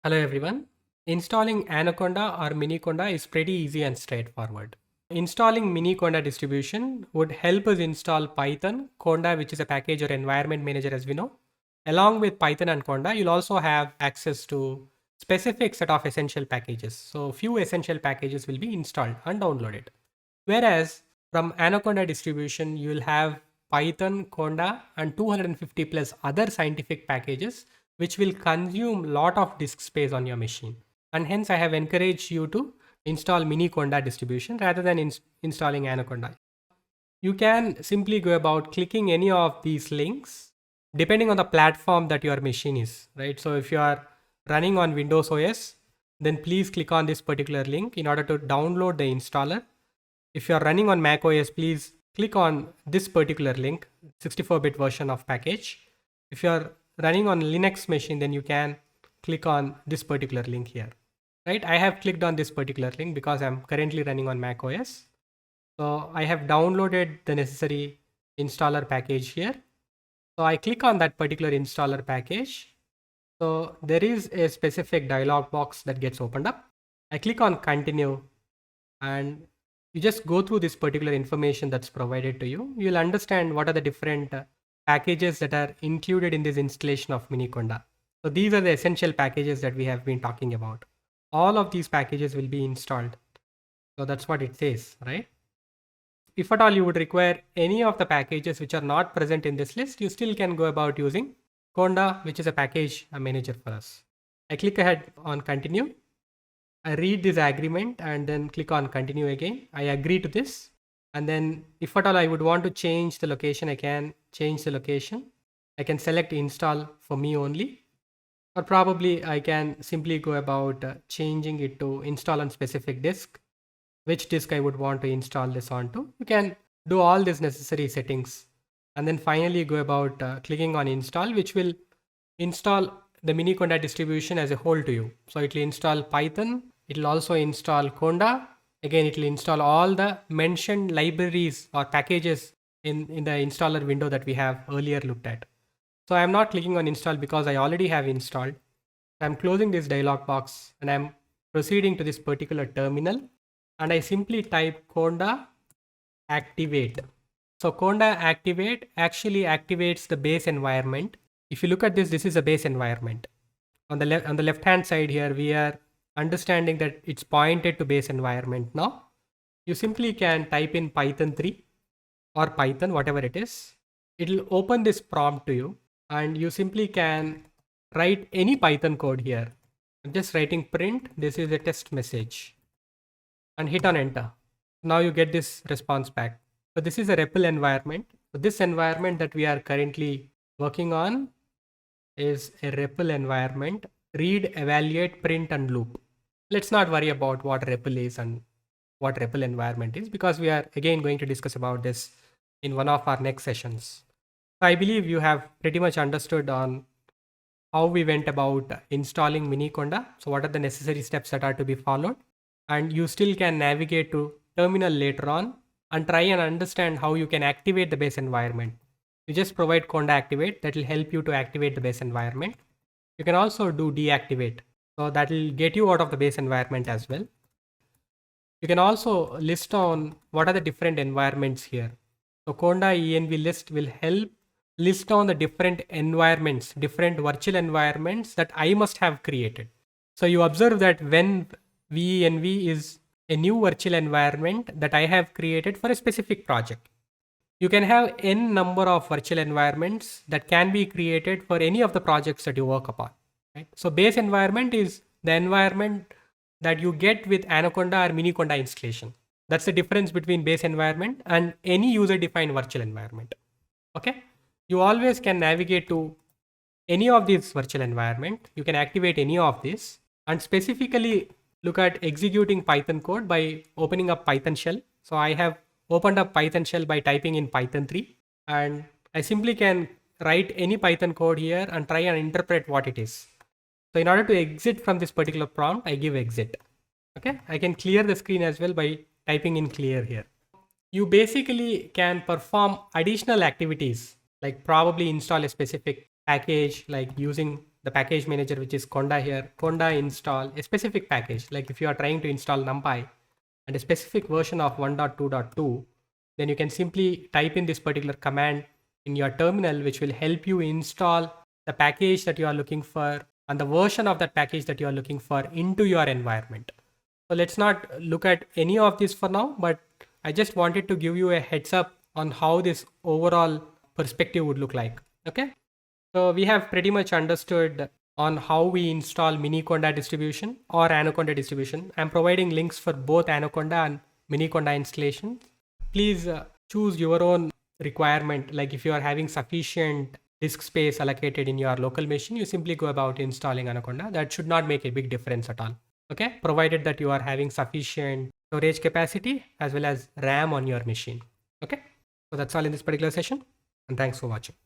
Hello everyone. Installing Anaconda or Miniconda is pretty easy and straightforward. Installing Miniconda distribution would help us install Python, Conda, which is a package or environment manager as we know. Along with Python and Conda, you'll also have access to specific set of essential packages. So few essential packages will be installed and downloaded. Whereas from Anaconda distribution, you will have Python, Conda, and 250 plus other scientific packages which will consume lot of disk space on your machine. And hence I have encouraged you to install Miniconda distribution rather than installing Anaconda. You can simply go about clicking any of these links depending on the platform that your machine is, right? So if you are running on Windows OS, then please click on this particular link in order to download the installer. If you are running on Mac OS, please click on this particular link, 64-bit version of package. If you are running on Linux machine, then you can click on this particular link here, right? I have clicked on this particular link because I'm currently running on Mac OS. So I have downloaded the necessary installer package here. So I click on that particular installer package. So there is a specific dialog box that gets opened up. I click on continue and you just go through this particular information that's provided to you. You'll understand what are the different packages that are included in this installation of Miniconda. So these are the essential packages that we have been talking about. All of these packages will be installed. So that's what it says, right? If at all you would require any of the packages which are not present in this list, you still can go about using Conda, which is a package manager for us. I click ahead on continue. I read this agreement and then click on continue again. I agree to this. And then if at all I would want to change the location, I can change the location. I can select install for me only. Or probably I can simply go about changing it to install on specific disk. Which disk I would want to install this onto. You can do all these necessary settings. And then finally go about clicking on install, which will install the Miniconda distribution as a whole to you. So it will install Python. It will also install Conda. Again, it will install all the mentioned libraries or packages in the installer window that we have earlier looked at. So I'm not clicking on install because I already have installed. I'm closing this dialog box and I'm proceeding to this particular terminal and I simply type conda activate. So conda activate actually activates the base environment. If you look at this, this is a base environment. On the left hand side here, we are understanding that it's pointed to base environment now. You simply can type in Python 3 or Python, whatever it is. It'll open this prompt to you and you simply can write any Python code here. I'm just writing print. This is a test message and hit on enter. Now you get this response back. So this is a REPL environment. So this environment that we are currently working on is a REPL environment. Read, evaluate, print and loop. Let's not worry about what REPL is and what REPL environment is because we are again going to discuss about this in one of our next sessions. So I believe you have pretty much understood on how we went about installing Miniconda. So what are the necessary steps that are to be followed? And you still can navigate to terminal later on and try and understand how you can activate the base environment. You just provide conda activate, that will help you to activate the base environment. You can also do deactivate. So that will get you out of the base environment as well. You can also list on what are the different environments here. So conda env list will help list down the different environments, different virtual environments that I must have created. So you observe that when venv is a new virtual environment that I have created for a specific project. You can have n number of virtual environments that can be created for any of the projects that you work upon. Right? So base environment is the environment that you get with Anaconda or Miniconda installation. That's the difference between base environment and any user defined virtual environment. Okay. You always can navigate to any of these virtual environment. You can activate any of these and specifically look at executing Python code by opening up Python shell. So I have opened up Python shell by typing in Python 3 and I simply can write any Python code here and try and interpret what it is. So in order to exit from this particular prompt, I give exit. Okay, I can clear the screen as well by typing in clear here. You basically can perform additional activities like probably install a specific package like using the package manager, which is conda here, conda install a specific package. Like if you are trying to install NumPy and a specific version of 1.2.2, then you can simply type in this particular command in your terminal, which will help you install the package that you are looking for and the version of that package that you are looking for into your environment. So let's not look at any of this for now, but I just wanted to give you a heads up on how this overall perspective would look like. Okay. So we have pretty much understood on how we install Miniconda distribution or Anaconda distribution. I'm providing links for both Anaconda and Miniconda installation. Please choose your own requirement. Like if you are having sufficient disk space allocated in your local machine, you simply go about installing Anaconda. That should not make a big difference at all. Okay, provided that you are having sufficient storage capacity as well as RAM on your machine. Okay, so that's all in this particular session, and thanks for watching.